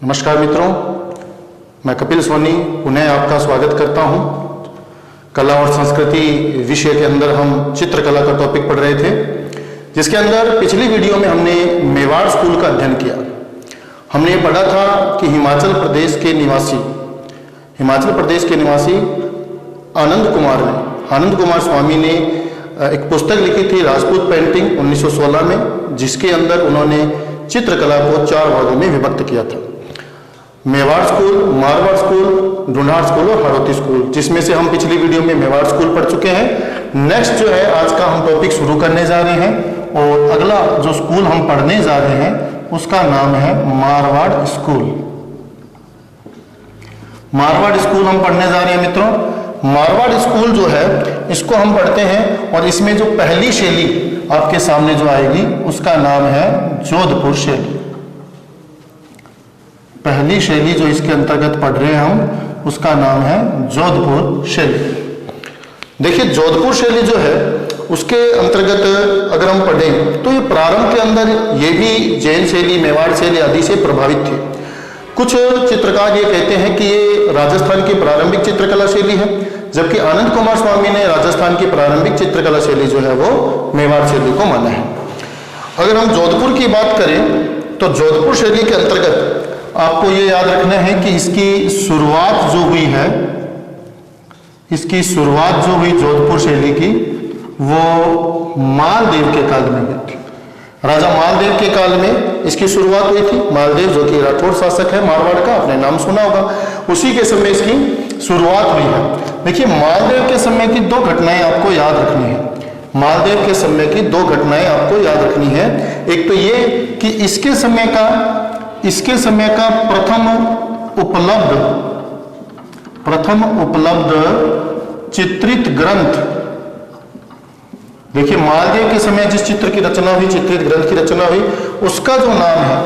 नमस्कार मित्रों, मैं कपिल सोनी पुनः आपका स्वागत करता हूं। कला और संस्कृति विषय के अंदर हम चित्रकला का टॉपिक पढ़ रहे थे, जिसके अंदर पिछली वीडियो में हमने मेवाड़ स्कूल का अध्ययन किया। हमने ये पढ़ा था कि हिमाचल प्रदेश के निवासी आनंद कुमार स्वामी ने एक पुस्तक लिखी थी राजपूत पेंटिंग 1916 में, जिसके अंदर उन्होंने चित्रकला को 4 भागों में विभक्त किया था। Mewar school, Marwar school, Dhundhar school और हाड़ौती स्कूल, जिसमें से हम पिछली वीडियो में मेवाड़ स्कूल पढ़ चुके हैं। नेक्स्ट जो है आज का हम टॉपिक शुरू करने जा रहे हैं और अगला जो स्कूल हम पढ़ने जा रहे हैं उसका नाम है मारवाड़ स्कूल। मारवाड़ स्कूल हम पढ़ने जा रहे हैं मित्रों। मारवाड़ स्कूल जो है इसको हम पढ़ते हैं और इसमें जो पहली शैली आपके सामने जो आएगी उसका नाम है जोधपुर शैली। पहली शैली जो इसके अंतर्गत पढ़ रहे हैं हम उसका नाम है जोधपुर शैली। देखिए जोधपुर शैली जो है उसके अंतर्गत अगर हम पढ़ें तो ये प्रारंभ के अंदर ये भी जैन शैली, मेवाड़ शैली आदि से प्रभावित थी। कुछ चित्रकार ये कहते हैं कि ये राजस्थान की प्रारंभिक चित्रकला शैली है, जबकि आनंद कुमार स्वामी ने राजस्थान की प्रारंभिक चित्रकला शैली जो है वो मेवाड़ शैली को माना है। अगर हम जोधपुर की बात करें तो जोधपुर शैली के अंतर्गत आपको ये याद रखना है कि इसकी शुरुआत जो हुई जोधपुर शैली की वो मालदेव के काल में हुई थी। राजा मालदेव के काल में इसकी शुरुआत हुई थी। मालदेव जो कि राठौड़ शासक है मारवाड़ का, आपने नाम सुना होगा, उसी के समय इसकी शुरुआत हुई है। देखिए मालदेव के समय की 2 घटनाएं आपको याद रखनी है। मालदेव के समय की 2 घटनाएं आपको याद रखनी है। एक तो ये कि इसके समय का प्रथम उपलब्ध चित्रित ग्रंथ, देखिए मालदेव के समय जिस चित्र की रचना हुई, चित्रित ग्रंथ की रचना हुई, उसका जो नाम है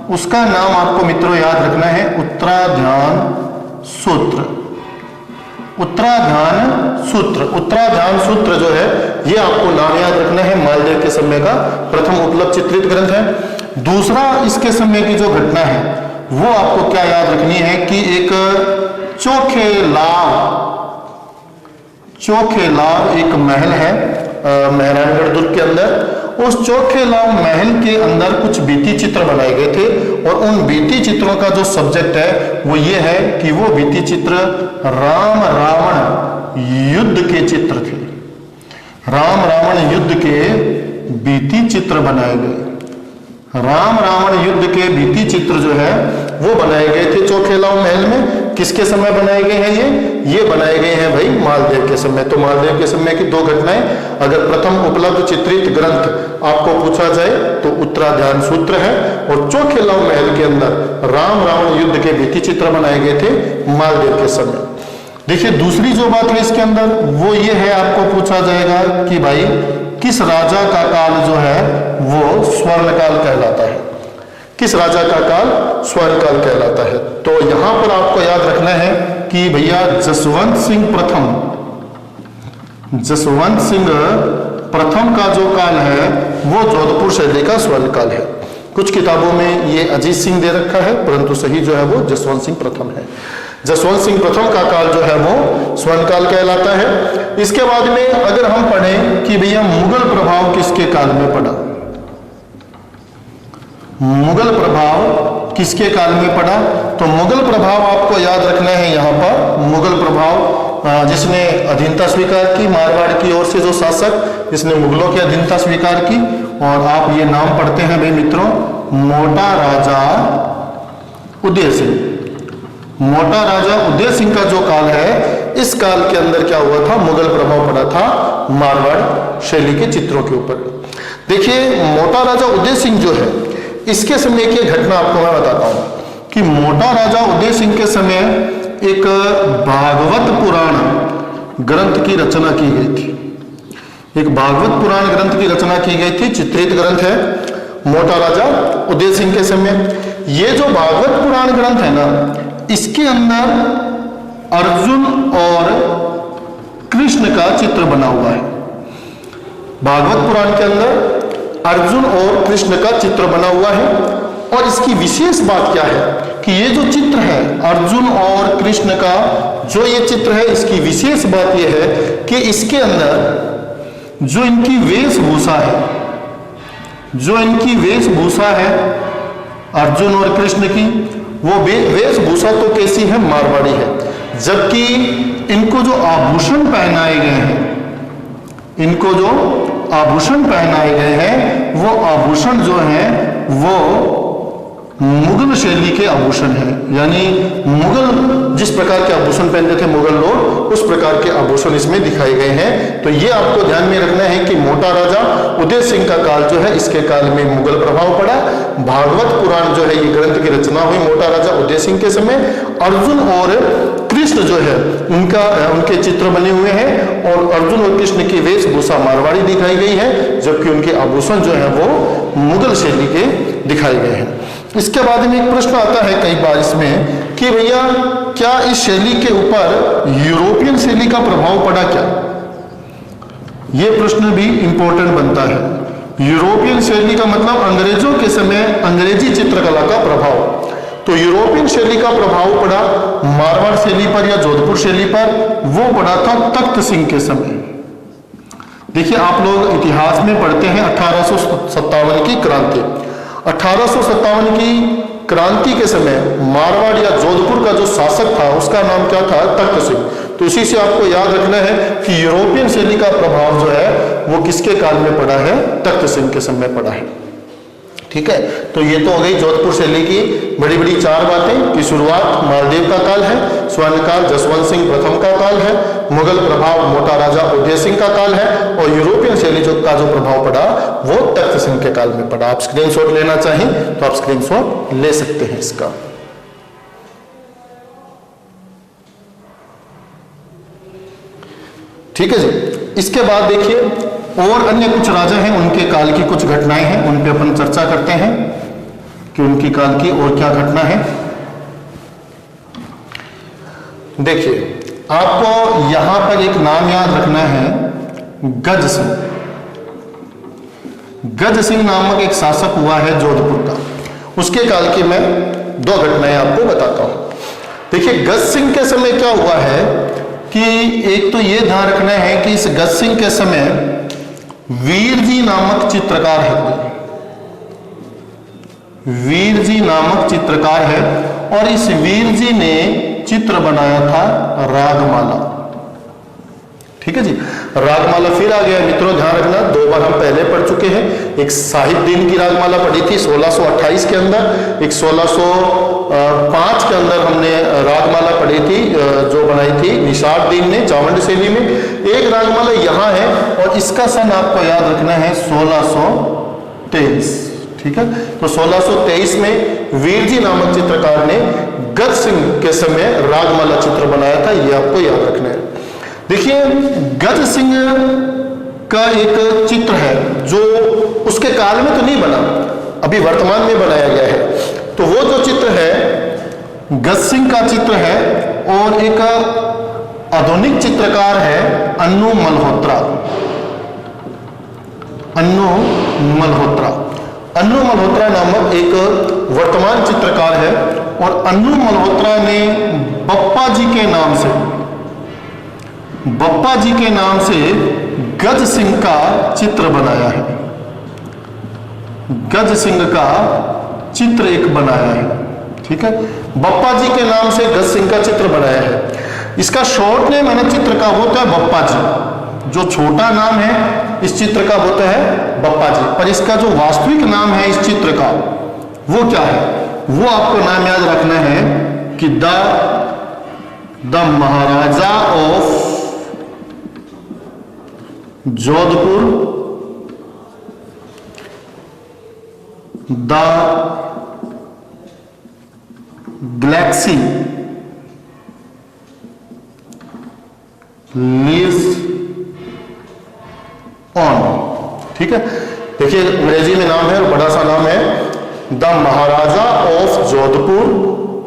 उसका नाम आपको मित्रों याद रखना है उत्तराध्यान सूत्र। उत्तराध्यान सूत्र जो है ये आपको नाम याद रखना है। मालदेव के समय का प्रथम उपलब्ध चित्रित ग्रंथ है। दूसरा इसके समय की जो घटना है वो आपको क्या याद रखनी है कि एक चोखेलाव एक महल है मेहरानगढ़ दुर्ग के अंदर। उस चोखेलाव महल के अंदर कुछ भित्ति चित्र बनाए गए थे और उन भित्ति चित्रों का जो सब्जेक्ट है वो ये है कि वो भित्ति चित्र राम रावण युद्ध के चित्र थे। राम रावण युद्ध के भित्ति चित्र बनाए गए। राम रावण युद्ध के भित्ति चित्र जो है वो बनाए गए थे चोखेलाव महल में। किसके समय बनाए गए हैं ये बनाए गए हैं भाई मालदेव के समय। तो मालदेव के समय की 2 घटनाएं, अगर प्रथम उपलब्ध चित्रित ग्रंथ आपको पूछा जाए तो उत्तराध्यान सूत्र है और चोखेलाव महल के अंदर राम रावण युद्ध के भित्ति चित्र बनाए गए थे मालदेव के समय। देखिए दूसरी जो बात है इसके अंदर वो ये है, आपको पूछा जाएगा कि भाई किस राजा का काल जो है वो स्वर्णकाल कहलाता है। किस राजा का काल स्वर्णकाल कहलाता है। तो यहां पर आपको याद रखना है कि भैया जसवंत सिंह प्रथम का जो काल है वो जोधपुर शैली का स्वर्णकाल है। कुछ किताबों में ये अजीत सिंह दे रखा है, परंतु सही जो है वो जसवंत सिंह प्रथम है। जसवंत सिंह प्रथम का काल जो है वो स्वर्णकाल कहलाता है। इसके बाद में अगर हम पढ़ें कि भैया मुगल प्रभाव किसके काल में पड़ा, मुगल प्रभाव किसके काल में पड़ा, तो मुगल प्रभाव आपको याद रखना है। यहाँ पर मुगल प्रभाव जिसने अधीनता स्वीकार की, मारवाड़ की ओर से जो शासक जिसने मुगलों की अधीनता स्वीकार की, और आप ये नाम पढ़ते हैं भाई मित्रों मोटा राजा उदय सिंह। मोटा राजा उदय सिंह का जो काल है, इस काल के अंदर क्या हुआ था, मुगल प्रभाव पड़ा था मारवाड़ शैली के चित्रों के ऊपर। देखिए मोटा राजा उदय सिंह जो है इसके समय की घटना आपको मैं बताता हूं कि मोटा राजा उदय सिंह के समय एक भागवत पुराण ग्रंथ की रचना की गई थी। एक भागवत पुराण ग्रंथ की रचना की गई थी, चित्रित ग्रंथ है मोटा राजा उदय सिंह के समय। ये जो भागवत पुराण ग्रंथ है ना, इसके अंदर अर्जुन और कृष्ण का चित्र बना हुआ है। भागवत पुराण के अंदर अर्जुन और कृष्ण का चित्र बना हुआ है। और इसकी विशेष बात क्या है कि ये जो चित्र है अर्जुन और कृष्ण का जो ये चित्र है, इसकी विशेष बात यह है कि इसके अंदर जो इनकी वेशभूषा है, जो इनकी वेशभूषा है अर्जुन और कृष्ण की, वो वेशभूषा तो कैसी है, मारवाड़ी है। जबकि इनको जो आभूषण पहनाए गए हैं, इनको जो आभूषण पहनाए गए हैं, वो आभूषण जो है वो मुगल शैली के आभूषण है। यानी मुगल जिस प्रकार के आभूषण पहनते थे मुगल लोग, उस प्रकार के आभूषण इसमें दिखाए गए हैं। तो ये आपको ध्यान में रखना है कि मोटा राजा उदय सिंह का काल जो है, इसके काल में मुगल प्रभाव पड़ा। भागवत पुराण जो है, ये ग्रंथ की रचना हुई मोटा राजा उदय सिंह के समय। अर्जुन और कृष्ण जो है उनके चित्र बने हुए हैं, और अर्जुन और कृष्ण की वेशभूषा मारवाड़ी दिखाई गई है, जबकि उनके आभूषण जो है वो मुगल शैली के दिखाए गए हैं। इसके बाद में एक प्रश्न आता है कई बार इसमें कि भैया क्या इस शैली के ऊपर यूरोपियन शैली का प्रभाव पड़ा क्या? यह प्रश्न भी इंपॉर्टेंट बनता है। यूरोपियन शैली का मतलब अंग्रेजों के समय अंग्रेजी चित्रकला का प्रभाव। तो यूरोपियन शैली का प्रभाव पड़ा मारवाड़ शैली पर या जोधपुर शैली पर, वो पड़ा था तख्त सिंह के समय। देखिए आप लोग इतिहास में पढ़ते हैं 1857 की क्रांति। 1857 की क्रांति के समय मारवाड़ या जोधपुर का जो शासक था उसका नाम क्या था? तख्त सिंह। तो इसी से आपको याद रखना है कि यूरोपियन शैली का प्रभाव जो है वो किसके काल में पड़ा है? तख्त सिंह के समय पड़ा है। ठीक है, तो ये तो हो गई जोधपुर शैली की बड़ी बड़ी चार बातें कि शुरुआत मालदेव का काल है, स्वर्णकाल जसवंत सिंह प्रथम का काल है, मुगल प्रभाव मोटा राजा उदय सिंह का काल है, और यूरोपियन शैली का जो प्रभाव पड़ा वो तख्त सिंह के काल में पड़ा। आप स्क्रीनशॉट लेना चाहें तो आप स्क्रीनशॉट ले सकते हैं इसका। ठीक है जी। इसके बाद देखिए और अन्य कुछ राजा हैं, उनके काल की कुछ घटनाएं हैं, उन पे अपन चर्चा करते हैं कि उनकी काल की और क्या घटना है। देखिए आपको यहां पर एक नाम याद रखना है, गज सिंह। गज सिंह नामक एक शासक हुआ है जोधपुर का। उसके काल की मैं दो घटनाएं आपको बताता हूं। देखिए गज सिंह के समय क्या हुआ है कि एक तो ये ध्यान रखना है कि इस गज सिंह के समय वीर जी नामक चित्रकार है, वीर जी नामक चित्रकार है, और इस वीर जी ने चित्र बनाया था रागमाला। ठीक है जी, रागमाला फिर आ गया मित्रों, ध्यान रखना, दो बार हम पहले पढ़ चुके हैं। एक साहिब दीन की रागमाला पढ़ी थी 1628 के अंदर, एक 1605 के अंदर हमने रागमाला पढ़ी थी जो बनाई थी निषाद दीन ने चावंड शैली में। एक रागमाला यहाँ है और इसका सन आपको याद रखना है 1623। ठीक है, तो 1623 में वीर जी नामक चित्रकार ने गज सिंह के समय रागमाला चित्र बनाया था, ये आपको याद रखना है। देखिए गज सिंह का एक चित्र है जो उसके काल में तो नहीं बना, अभी वर्तमान में बनाया गया है। तो वो जो चित्र है गज सिंह का चित्र है, और एक आधुनिक चित्रकार है अन्नू मल्होत्रा। अन्नू मल्होत्रा, अन्नू मल्होत्रा नामक एक वर्तमान चित्रकार है, और अन्नू मल्होत्रा ने बप्पा जी के नाम से, बप्पा जी के नाम से गज सिंह का चित्र बनाया है। गज सिंह का चित्र एक बनाया है। ठीक है, बप्पा जी के नाम से गज सिंह का चित्र बनाया है। इसका शॉर्ट नेम है ना चित्र का होता है बप्पा जी, जो छोटा नाम है इस चित्र का होता है बप्पा जी, पर इसका जो वास्तविक नाम है इस चित्र का वो क्या है? वो आपको नाम याद रखना है कि the Maharaja of Jodhpur, the galaxy lives on. ठीक है, देखिए अंग्रेजी में नाम है और बड़ा सा नाम है the Maharaja of Jodhpur,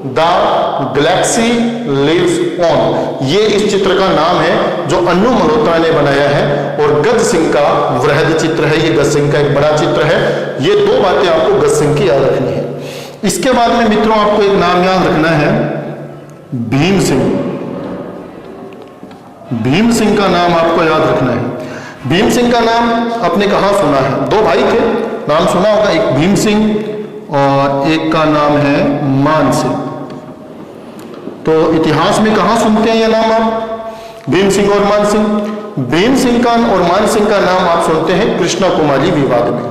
the galaxy lives on. ये इस चित्र का नाम है जो अन्नू मल्होत्रा ने बनाया है, और गज सिंह का वृहद चित्र है, ये गज सिंह का एक बड़ा चित्र है। ये दो बातें आपको गज सिंह की याद रखनी है। इसके बाद में मित्रों आपको एक नाम याद रखना है, भीम सिंह। भीम सिंह का नाम आपको याद रखना है। भीम सिंह का नाम आपने कहाँ सुना है? दो भाई थे, नाम सुना होगा, एक भीम सिंह और एक का नाम है मान सिंह। तो इतिहास में कहाँ सुनते हैं ये नाम आप, भीम सिंह और मान सिंह? भीम सिंह का और मान सिंह का नाम आप सुनते हैं कृष्णा कुमारी विवाद में।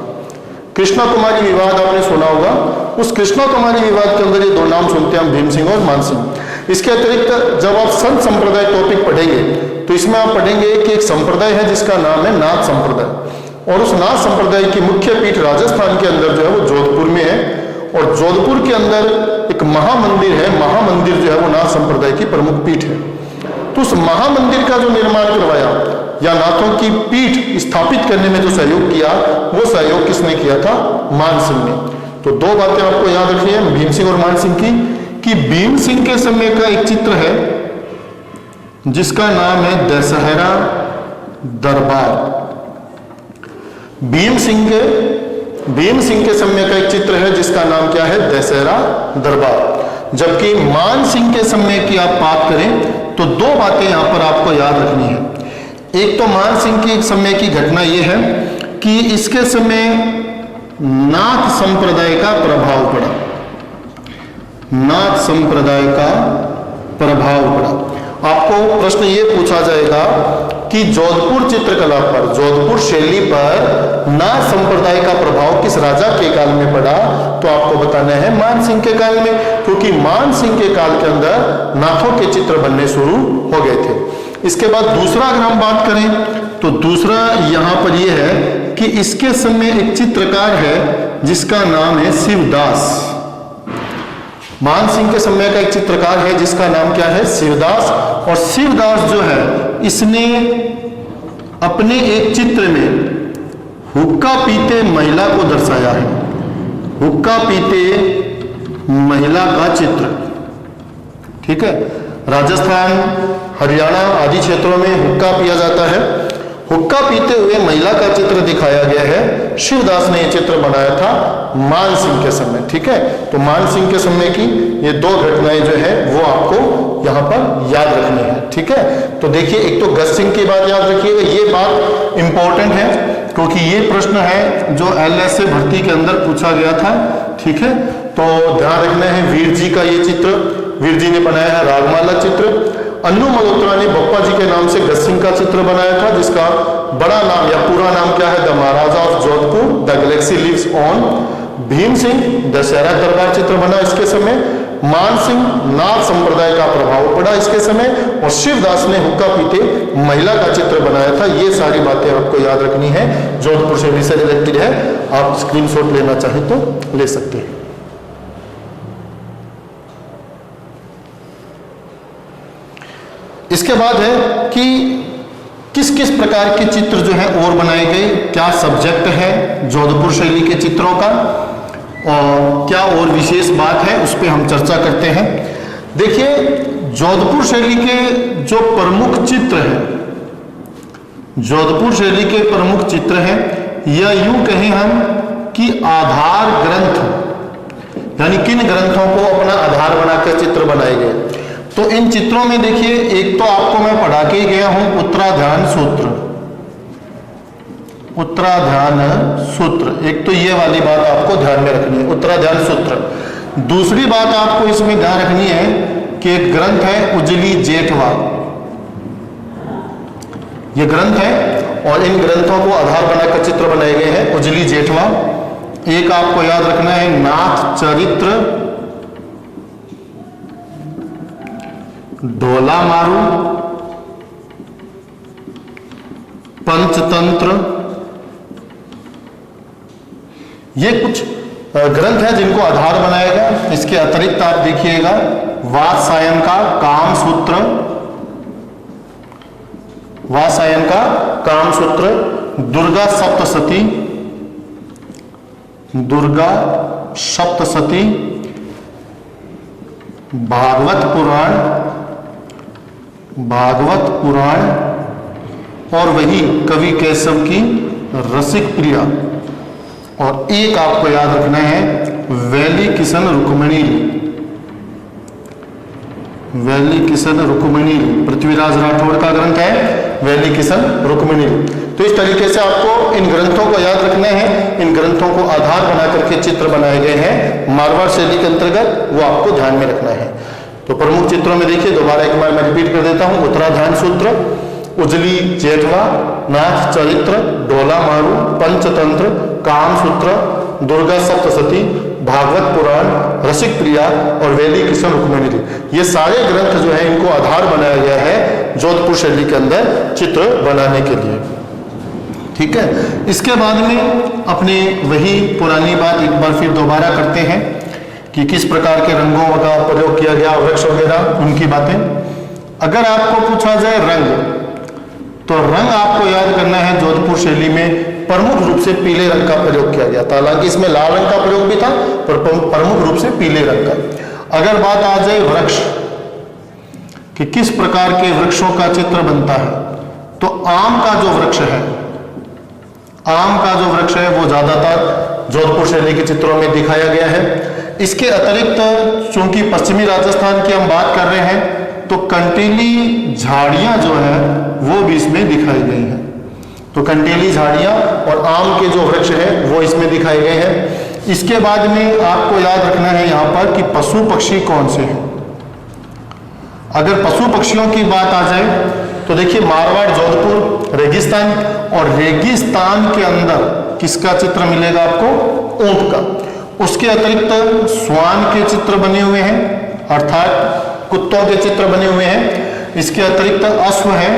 कृष्णा कुमारी विवाद आपने सुना होगा, उस कृष्णा कुमारी विवाद के अंदर ये दो नाम सुनते हैं हम, भीम सिंह और मान सिंह। इसके अतिरिक्त जब आप संत संप्रदाय टॉपिक पढ़ेंगे तो इसमें आप पढ़ेंगे कि एक संप्रदाय है जिसका नाम है नाथ संप्रदाय, और उस नाथ संप्रदाय की मुख्य पीठ राजस्थान के अंदर जो है वो जोधपुर में है, और जोधपुर के अंदर एक महामंदिर है, महामंदिर जो है वो नाथ संप्रदाय की प्रमुख पीठ है। तो उस महामंदिर का जो निर्माण करवाया या नाथों की पीठ स्थापित करने में जो सहयोग किया, वो सहयोग किसने किया था? मान सिंह ने। तो दो बातें आपको याद रखनी है भीम सिंह और मान सिंह की, कि भीम सिंह के समय का एक चित्र है जिसका नाम है दशहरा दरबार। भीम सिंह के समय का एक चित्र है जिसका नाम क्या है? दशहरा दरबार। जबकि मान सिंह के समय की आप बात करें तो दो बातें यहां पर आपको याद रखनी है। एक तो मान सिंह के एक समय की घटना यह है कि इसके समय नाथ संप्रदाय का प्रभाव पड़ा, नाथ संप्रदाय का प्रभाव पड़ा। आपको प्रश्न ये पूछा जाएगा कि जोधपुर चित्रकला पर, जोधपुर शैली पर नाथ संप्रदाय का प्रभाव किस राजा के काल में पड़ा? तो आपको बताना है मान सिंह के काल में, क्योंकि मान सिंह के काल के अंदर नाथों के चित्र बनने शुरू हो गए थे। इसके बाद दूसरा अगर हम बात करें तो दूसरा यहां पर यह है कि इसके समय एक चित्रकार है जिसका नाम है शिवदास। मान सिंह के समय का एक चित्रकार है जिसका नाम क्या है? शिवदास। और शिवदास जो है इसने अपने एक चित्र में हुक्का पीते महिला को दर्शाया है, हुक्का पीते महिला का चित्र। ठीक है, राजस्थान, हरियाणा आदि क्षेत्रों में हुक्का पिया जाता है, हुक्का पीते हुए महिला का चित्र दिखाया गया है। शिवदास ने यह चित्र बनाया था मान सिंह के समय। ठीक है, तो मान सिंह के समय की ये दो घटनाएं जो है वो आपको यहां पर याद रखनी है। ठीक है, तो देखिए एक तो गज सिंह की बात याद रखिएगा, ये बात इंपॉर्टेंट है क्योंकि ये प्रश्न है जो LSA भर्ती के अंदर पूछा गया था। ठीक है, तो ध्यान रखना है वीर जी का ये चित्र, वीर जी ने बनाया है रागमाला चित्र। अन्नू मल्होत्रा ने बप्पा जी के नाम से गज सिंह का चित्र बनाया था जिसका बड़ा नाम या पूरा नाम क्या है? The Maharaja of Jodhpur, the galaxy lives on. Bhim Singh Dussehra Darbar चित्र बना इसके समय। मान सिंह नाथ संप्रदाय का प्रभाव पड़ा इसके समय, और शिवदास ने हुक्का पीते महिला का चित्र बनाया था। ये सारी बातें आपको याद रखनी है, जोधपुर शैली से रिलेटेड है। आप स्क्रीनशॉट लेना चाहें तो ले सकते हैं। इसके बाद है कि किस किस प्रकार के चित्र जो है और बनाए गए, क्या सब्जेक्ट है जोधपुर शैली के चित्रों का, और क्या और विशेष बात है उस पर हम चर्चा करते हैं। देखिए जोधपुर शैली के जो प्रमुख चित्र हैं, जोधपुर शैली के प्रमुख चित्र हैं, या यूं कहें हम कि आधार ग्रंथ, यानी किन ग्रंथों को अपना आधार बनाकर चित्र बनाए गए। तो इन चित्रों में देखिए एक तो आपको मैं पढ़ा के गया हूं उत्तराध्यान सूत्र, उत्तराध्यान सूत्र, एक तो ये वाली बात आपको ध्यान में रखनी है, उत्तराध्यान सूत्र। दूसरी बात आपको इसमें ध्यान रखनी है कि एक ग्रंथ है उजली जेठवा, ये ग्रंथ है और इन ग्रंथों को आधार बनाकर चित्र बनाए गए हैं उजली जेठवा। एक आपको याद रखना है नाथ चरित्र, ढोला मारू, पंचतंत्र, ये कुछ ग्रंथ हैं जिनको आधार बनाया गया। इसके अतिरिक्त आप देखिएगा वात्सायन का कामसूत्र, वात्सायन का कामसूत्र, दुर्गा सप्तशती, दुर्गा सप्तशती, भागवत पुराण, भागवत पुराण, और वही कवि केशव की रसिक प्रिया। और एक आपको याद रखना है वैली किशन रुक्मिणी, वैली किशन रुक्मिणी, पृथ्वीराज राठौड़ का ग्रंथ है वैली किशन रुक्मिणी। तो इस तरीके से आपको इन ग्रंथों को याद रखना है। इन ग्रंथों को आधार बना करके चित्र बनाए गए हैं मारवाड़ शैली के अंतर्गत, वो आपको ध्यान में रखना है। तो प्रमुख चित्रों में देखिए, दोबारा एक बार मैं रिपीट कर देता हूं, उत्तराधान सूत्र, उजली जेठवा, नाथ चरित्र, ढोला मारू, पंचतंत्र, काम सूत्र, दुर्गा सप्तशती, भागवत पुराण, रसिक प्रिया और वैली किशन रुक्मिणी, ये सारे ग्रंथ जो है इनको आधार बनाया गया है जोधपुर शैली के अंदर चित्र बनाने के लिए। ठीक है, इसके बाद में अपने वही पुरानी बात एक बार फिर दोबारा करते हैं कि किस प्रकार के रंगों का प्रयोग किया गया, वृक्ष वगैरह उनकी बातें। अगर आपको पूछा जाए रंग, तो रंग आपको याद करना है जोधपुर शैली में प्रमुख रूप से पीले रंग का प्रयोग किया गया था। हालांकि इसमें लाल रंग का प्रयोग भी था, पर प्रमुख रूप से पीले रंग का। अगर बात आ जाए वृक्ष कि किस प्रकार के वृक्षों का चित्र बनता है, तो आम का जो वृक्ष है, आम का जो वृक्ष है वो ज्यादातर जोधपुर शैली के चित्रों में दिखाया गया है। इसके अतिरिक्त चूंकि पश्चिमी राजस्थान की हम बात कर रहे हैं, तो कंटीली झाड़ियां जो है वो भी इसमें दिखाई गई हैं। तो कंटीली झाड़ियां और आम के जो वृक्ष है वो इसमें दिखाए गए हैं। इसके बाद में आपको याद रखना है यहाँ पर कि पशु पक्षी कौन से हैं। अगर पशु पक्षियों की बात आ जाए तो देखिए, मारवाड़ जोधपुर रेगिस्तान, और रेगिस्तान के अंदर किसका चित्र मिलेगा आपको, ऊंट का। उसके अतिरिक्त स्वान के चित्र बने हुए हैं, अर्थात कुत्तों के चित्र बने हुए हैं। इसके अतिरिक्त अश्व है,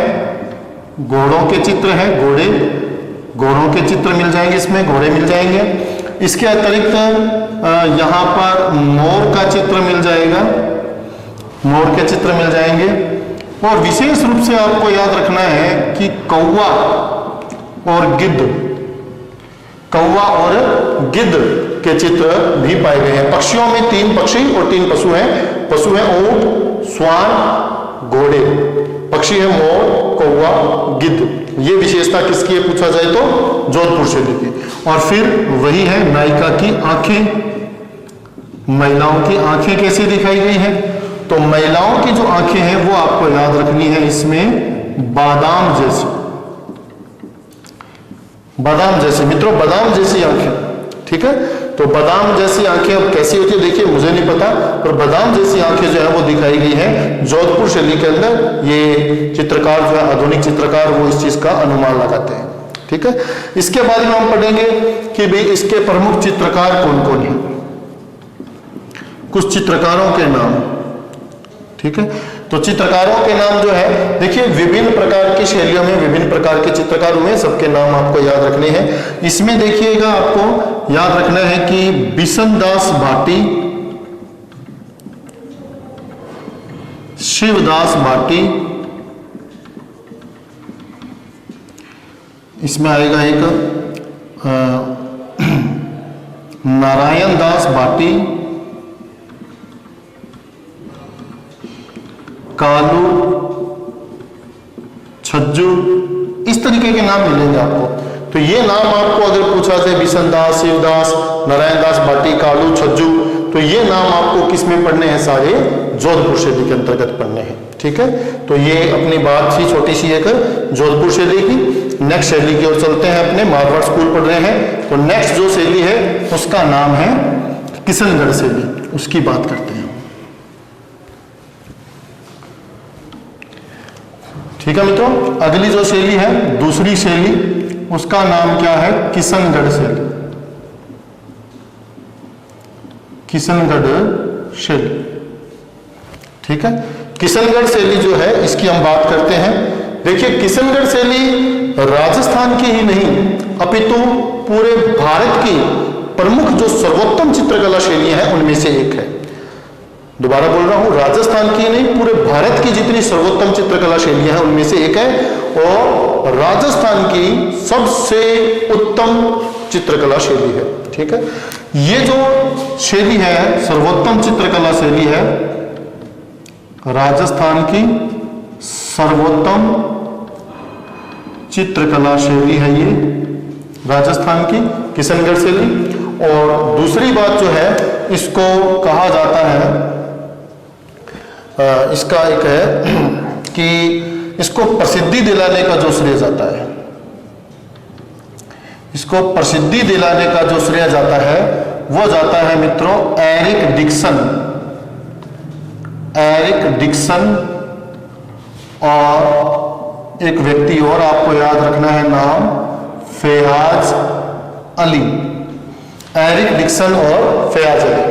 घोड़ों के चित्र हैं, घोड़ों के चित्र मिल जाएंगे, इसमें घोड़े मिल जाएंगे। इसके अतिरिक्त यहाँ पर मोर का चित्र मिल जाएगा, मोर के चित्र मिल जाएंगे। और विशेष रूप से आपको याद रखना है कि कौवा और गिद्ध, कौवा और गिद्ध के चित्र भी पाए गए हैं। पक्षियों में 3 पक्षी और 3 पशु हैं। पशु हैं ऊंट, स्वान, घोड़े। पक्षी है मोर, कौवा, गिद्ध। ये विशेषता किसकी है पूछा जाए तो जोधपुर शैली की। और फिर वही है नायिका की आंखें, महिलाओं की आंखें कैसे दिखाई गई हैं, तो महिलाओं की जो आंखें हैं वो आपको याद रखनी है, इसमें बादाम जैसी, बादाम जैसी मित्रों, बादाम जैसी आंखें। ठीक है, तो बादाम जैसी आंखें अब कैसी होती है देखिए, मुझे नहीं पता, पर बादाम जैसी आंखें जो है वो दिखाई गई हैं जोधपुर शैली के अंदर। ये चित्रकार जो है, आधुनिक चित्रकार, वो इस चीज का अनुमान लगाते हैं। ठीक है, इसके बाद में हम पढ़ेंगे कि भाई इसके प्रमुख चित्रकार कौन कौन हैं, कुछ चित्रकारों के नाम। ठीक है, तो चित्रकारों के नाम जो है देखिए, विभिन्न प्रकार की शैलियों में विभिन्न प्रकार के चित्रकार हुए, सबके नाम आपको याद रखने हैं। इसमें देखिएगा, आपको याद रखना है कि बिशनदास भाटी, शिवदास भाटी, इसमें आएगा एक नारायण दास भाटी, कालू, छज्जू, इस तरीके के नाम मिलेंगे आपको। तो ये नाम आपको अगर पूछा जाए, बिशनदास, शिवदास, नारायण दास भाटी, कालू, छज्जू, तो ये नाम आपको किस में पढ़ने हैं, सारे जोधपुर शैली के अंतर्गत पढ़ने हैं। ठीक है, तो ये अपनी बात थी छोटी सी एक जोधपुर शैली की। नेक्स्ट शैली की ओर चलते हैं, अपने मारवाड़ स्कूल पढ़ रहे हैं, तो नेक्स्ट जो शैली है उसका नाम है किशनगढ़ शैली, उसकी बात करते हैं। ठीक है मित्रों, अगली जो शैली है, दूसरी शैली, उसका नाम क्या है, किशनगढ़ शैली, किशनगढ़ शैली। ठीक है, किशनगढ़ शैली जो है इसकी हम बात करते हैं। देखिए, किशनगढ़ शैली राजस्थान की ही नहीं अपितु पूरे भारत की प्रमुख जो सर्वोत्तम चित्रकला शैलियां हैं उनमें से एक है। दोबारा बोल रहा हूं, राजस्थान की नहीं, पूरे भारत की जितनी सर्वोत्तम चित्रकला शैलियां हैं उनमें से एक है, और राजस्थान की सबसे उत्तम चित्रकला शैली है। ठीक है, ये जो शैली है, सर्वोत्तम चित्रकला शैली है, राजस्थान की सर्वोत्तम चित्रकला शैली है ये राजस्थान की किशनगढ़ शैली। और दूसरी बात जो है, इसको कहा जाता है, इसका एक है कि इसको प्रसिद्धि दिलाने का जो श्रेय जाता है, इसको प्रसिद्धि दिलाने का जो श्रेय जाता है वो जाता है मित्रों एरिक डिक्सन और एक व्यक्ति और आपको याद रखना है नाम, फयाज अली। एरिक डिक्सन और फयाज अली।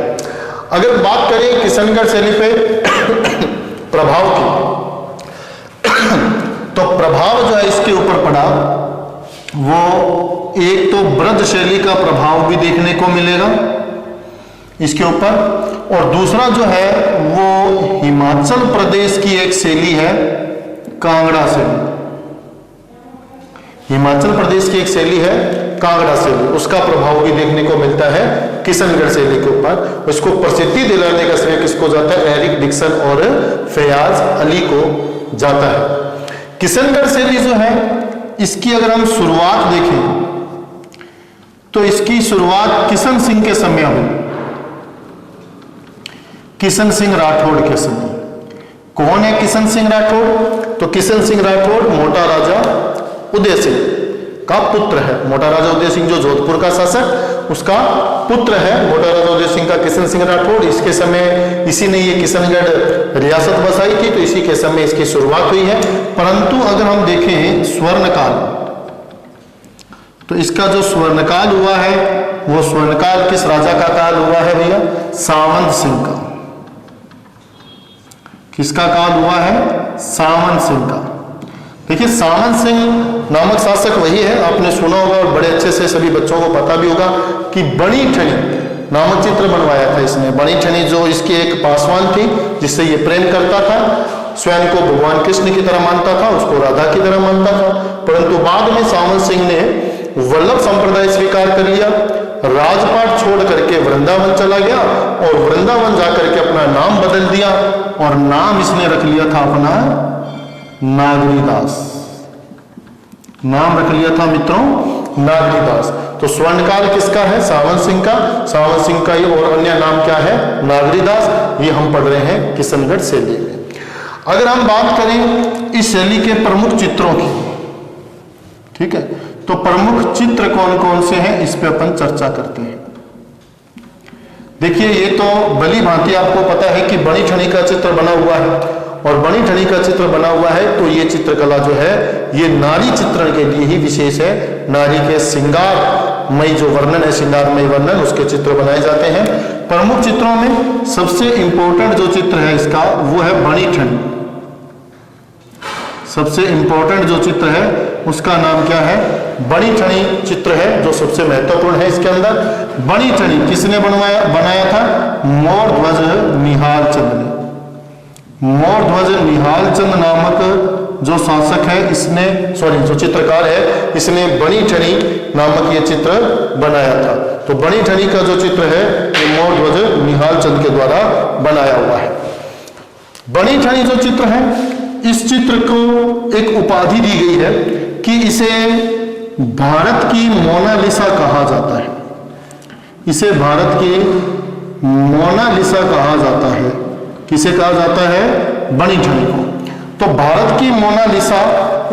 अगर बात करें किशनगढ़ शैली पे प्रभाव की, तो प्रभाव जो है इसके ऊपर पड़ा वो एक तो ब्रज शैली का प्रभाव भी देखने को मिलेगा इसके ऊपर, और दूसरा जो है वो हिमाचल प्रदेश की एक शैली है कांगड़ा शैली। हिमाचल प्रदेश की एक शैली है कांगड़ा शैली, उसका प्रभाव भी देखने को मिलता है किशनगढ़ शैली के ऊपर। इसको प्रसिद्धि दिलाने का श्रेय किसको जाता है? एरिक डिक्सन और फयाज अली को जाता है। किशनगढ़ शैली जो है इसकी अगर हम शुरुआत देखें तो इसकी शुरुआत किशन सिंह के समय हुई, किशन सिंह राठौड़ के समय। कौन है किशन सिंह राठौड़? तो किशन सिंह राठौड़ मोटा राजा उदय सिंह का पुत्र है। मोटा राजा उदय सिंह जो जोधपुर का शासक, उसका पुत्र है मोटा राजा उदय सिंह का किशन सिंह राठौड़। इसके समय इसी ने ये किशनगढ़ रियासत बसाई थी, तो इसी के समय इसकी शुरुआत हुई है। परंतु अगर हम देखें स्वर्णकाल, तो इसका जो स्वर्णकाल हुआ है वो स्वर्णकाल किस राजा का काल हुआ है भैया? सावंत सिंह का। किसका काल हुआ है? सावंत सिंह का। देखिए सावंत सिंह नामक शासक वही है, आपने सुना होगा और बड़े अच्छे से सभी बच्चों को पता भी होगा कि बणी ठनी नामक चित्र बनवाया था इसने। बणी ठनी जो इसकी एक पासवान थी जिससे ये प्रेम करता था, स्वयं को भगवान कृष्ण की तरह मानता था, उसको राधा की तरह मानता था। परंतु बाद में सावंत सिंह ने वल्लभ संप्रदाय स्वीकार कर लिया, राजपाट छोड़ करके वृंदावन चला गया और वृंदावन जाकर के अपना नाम बदल दिया और नाम इसने रख लिया था अपना नागरीदास। नाम रख लिया था मित्रों नागरीदास। तो स्वर्णकाल किसका है? सावंत सिंह का। सावंत सिंह का ही और अन्य नाम क्या है? नागरीदास। ये हम पढ़ रहे हैं किशनगढ़ शैली में। अगर हम बात करें इस शैली के प्रमुख चित्रों की, ठीक है, तो प्रमुख चित्र कौन कौन से हैं इस पे अपन चर्चा करते हैं। देखिए ये तो भली भांति आपको पता है कि बणी ठनी का चित्र बना हुआ है, और बणी ठनी का चित्र बना हुआ है तो ये चित्रकला जो है ये नारी चित्रण के लिए ही विशेष है। नारी के श्रृंगारमय जो वर्णन है, श्रृंगारमय वर्णन, उसके चित्र बनाए जाते हैं। प्रमुख चित्रों में सबसे इंपॉर्टेंट जो चित्र है इसका वो है बणी ठनी। सबसे इंपॉर्टेंट जो चित्र है उसका नाम क्या है? बणी ठनी चित्र है जो सबसे महत्वपूर्ण है इसके अंदर। बणी ठनी किसने बनाया था? मोरध्वज निहाल चंद ने। मोरध्वज निहाल चंद नामक जो शासक है इसने, जो चित्रकार है, इसने बणी ठनी नामक ये चित्र बनाया था। तो बणी ठनी का जो चित्र है ये मोरध्वज निहाल चंद के द्वारा बनाया हुआ है। बणी ठनी जो चित्र है इस चित्र को एक उपाधि दी गई है कि इसे भारत की मोनालिसा कहा जाता है। इसे भारत की मोनालिसा कहा जाता है। किसे कहा जाता है? बणी ठनी को। तो भारत की मोनालिसा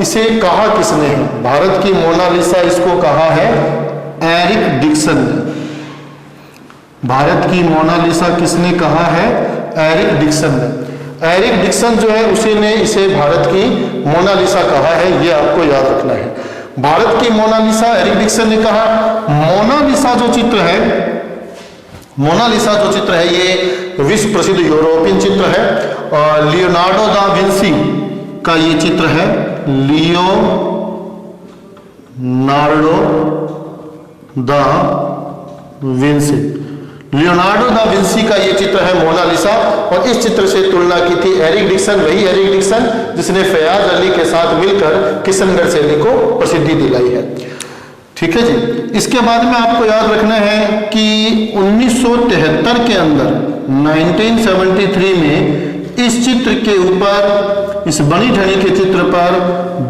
इसे कहा किसने है? भारत की मोनालिसा इसको कहा है एरिक डिक्सन ने। भारत की मोनालिसा किसने कहा है? एरिक डिक्सन ने। एरिक डिक्सन जो है उसी ने इसे भारत की मोनालिसा कहा है, ये आपको याद रखना है। भारत की मोनालिसा एरिक डिक्सन ने कहा। मोनालिसा जो चित्र है, मोनालिसा जो चित्र है ये विश्व प्रसिद्ध यूरोपियन चित्र है। लियोनार्डो दा विंसी का ये चित्र है। Leonardo da Vinci, Leonardo da Vinci का ये चित्र है मोनालिसा। और इस चित्र से तुलना की थी एरिक डिक्सन, वही एरिक डिक्सन जिसने फयाज अली के साथ मिलकर किशनगढ़ शैली को प्रसिद्धि दिलाई है। ठीक है जी। इसके बाद में आपको याद रखना है कि 1973 के अंदर 1973 में इस चित्र के ऊपर, इस बणी ठनी के चित्र पर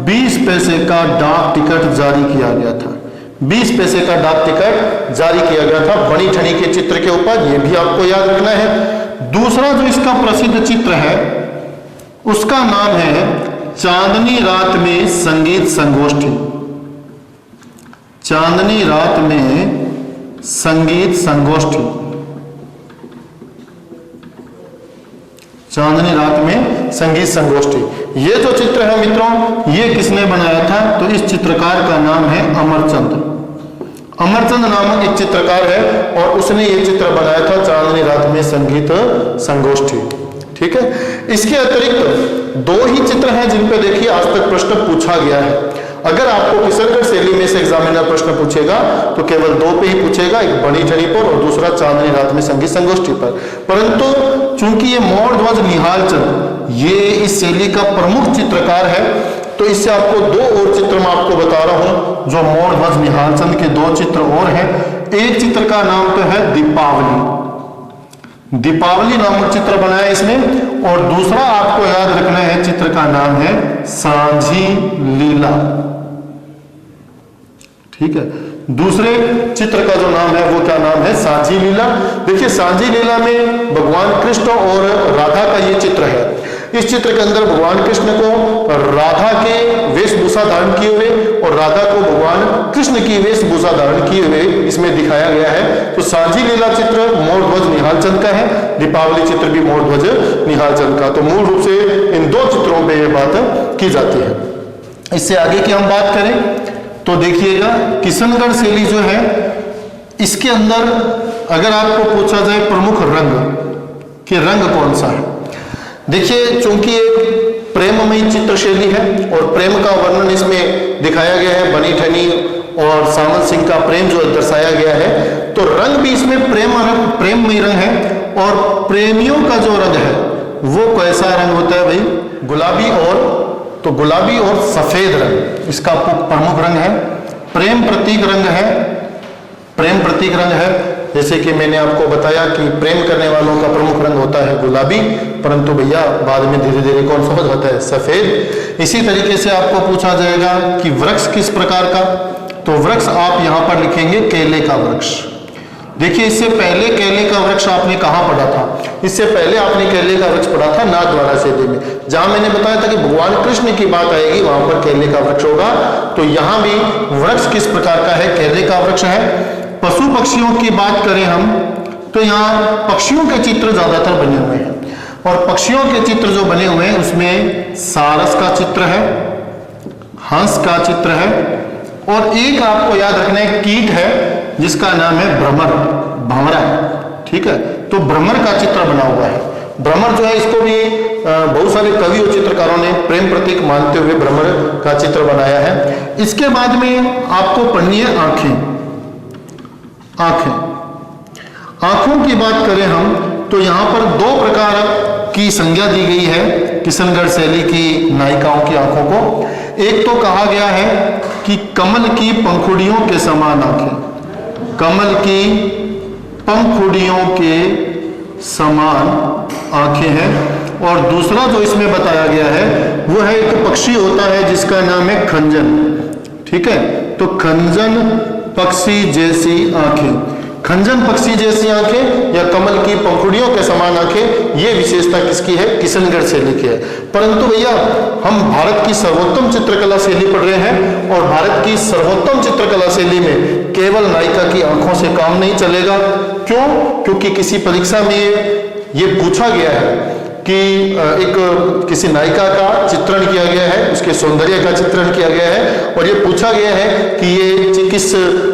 20 पैसे का डाक टिकट जारी किया गया था। 20 पैसे का डाक टिकट जारी किया गया था बनी ठनी के चित्र के ऊपर, ये भी आपको याद रखना है। दूसरा जो इसका प्रसिद्ध चित्र है उसका नाम है चांदनी रात में संगीत संगोष्ठी। चांदनी रात में संगीत संगोष्ठी, चांदनी रात में संगीत संगोष्ठी। ये जो चित्र है मित्रों, ये किसने बनाया था? तो इस चित्रकार का नाम है अमरचंद। अमरचंद नामक एक चित्रकार है और उसने ये चित्र बनाया था चांदनी रात में संगीत संगोष्ठी। ठीक है, इसके अतिरिक्त 2 ही चित्र हैं जिन पे देखिए आज तक प्रश्न पूछा गया है। अगर आपको किशनगढ़ शैली में से एग्जामिनर प्रश्न पूछेगा तो केवल 2 पे ही पूछेगा, एक बनी ठनी पर और दूसरा चांदनी रात में संगीत संगोष्ठी पर। परंतु चूंकि ये मोर ध्वज निहाल चंद ये इस शैली का प्रमुख चित्रकार है, तो इससे आपको 2 और चित्र मैं आपको बता रहा हूं जो मोर ध्वज निहाल चंद के 2 चित्र और हैं। एक चित्र का नाम तो है दीपावली, दीपावली नामक चित्र बनाया इसने, और दूसरा आपको याद रखना है चित्र का नाम है सांझी लीला। ठीक है, दूसरे चित्र का जो नाम है वो क्या नाम है? सांझी लीला। देखिए सांझी लीला में भगवान कृष्ण और राधा का ये चित्र है। इस चित्र के अंदर भगवान कृष्ण को राधा के वेशभूषा धारण किए हुए और राधा को भगवान कृष्ण की वेशभूषा धारण किए हुए इसमें दिखाया गया है। तो सांझी लीला चित्र मोर ध्वज निहाल चंद का है, दीपावली चित्र भी मोर ध्वज निहाल चंद का। तो मूल रूप से इन 2 चित्रों पे ये बात की जाती है। इससे आगे की हम बात करें तो देखिएगा किशनगढ़ शैली जो है इसके अंदर अगर आपको पूछा जाए प्रमुख रंग कि रंग कौन सा है, देखिए चूंकि एक प्रेममयी चित्र शैली है और प्रेम का वर्णन इसमें दिखाया गया है, बनी ठनी और सामंत सिंह का प्रेम जो दर्शाया गया है, तो रंग भी इसमें प्रेममयी रंग है। और प्रेमियों का जो रंग है वो कैसा रंग होता है भाई? गुलाबी और तो गुलाबी और सफेद रंग इसका प्रमुख रंग है। प्रेम प्रतीक रंग है, प्रेम प्रतीक रंग है। जैसे कि मैंने आपको बताया कि प्रेम करने वालों का प्रमुख रंग होता है गुलाबी, परंतु भैया बाद में धीरे धीरे कौन सा हो जाता है? सफेद। इसी तरीके से आपको पूछा जाएगा कि वृक्ष किस प्रकार का, तो वृक्ष आप यहां पर लिखेंगे केले का वृक्ष। देखिए इससे पहले केले का वृक्ष आपने कहां पढ़ा था? इससे पहले आपने केले का वृक्ष पढ़ा था नाथद्वारा शैली में, जहां मैंने बताया था कि भगवान कृष्ण की बात आएगी वहां पर केले का वृक्ष होगा। तो यहां भी वृक्ष किस प्रकार का है? केले का वृक्ष है। पशु पक्षियों की बात करें हम तो यहाँ पक्षियों के चित्र ज्यादातर बने हुए हैं और पक्षियों के चित्र जो बने हुए हैं उसमें सारस का चित्र है, हंस का चित्र है और एक आपको याद रखना है कीट है जिसका नाम है भ्रमर, भंवरा। ठीक है, तो भ्रमर का चित्र बना हुआ है। भ्रमर जो है इसको भी बहुत सारे कवि और चित्रकारों ने प्रेम प्रतीक मानते हुए भ्रमर का चित्र बनाया है। इसके बाद में आपको पढ़नी है आंखें। आंखें, आंखों की बात करें हम तो यहाँ पर 2 प्रकार की संज्ञा दी गई है किशनगढ़ शैली की नायिकाओं की आंखों को। एक तो कहा गया है कि कमल की पंखुड़ियों के समान आंखें, कमल की पंखुड़ियों के समान आंखें हैं। और दूसरा जो इसमें बताया गया है वो है एक पक्षी होता है जिसका नाम है खंजन। ठीक है, तो खंजन पक्षी जैसी आंखें, खंजन पक्षी जैसी आंखें या कमल की पंखुड़ियों के समान आंखें, ये विशेषता किसकी है? किशनगढ़ शैली की है। परंतु भैया हम भारत की सर्वोत्तम चित्रकला शैली पढ़ रहे हैं और भारत की सर्वोत्तम चित्रकला शैली में केवल नायिका की आंखों से काम नहीं चलेगा। क्यों? क्योंकि किसी परीक्षा में ये पूछा गया है कि एक किसी नायिका का चित्रण किया गया है, उसके सौंदर्य का चित्रण किया गया है और ये पूछा गया है कि ये किस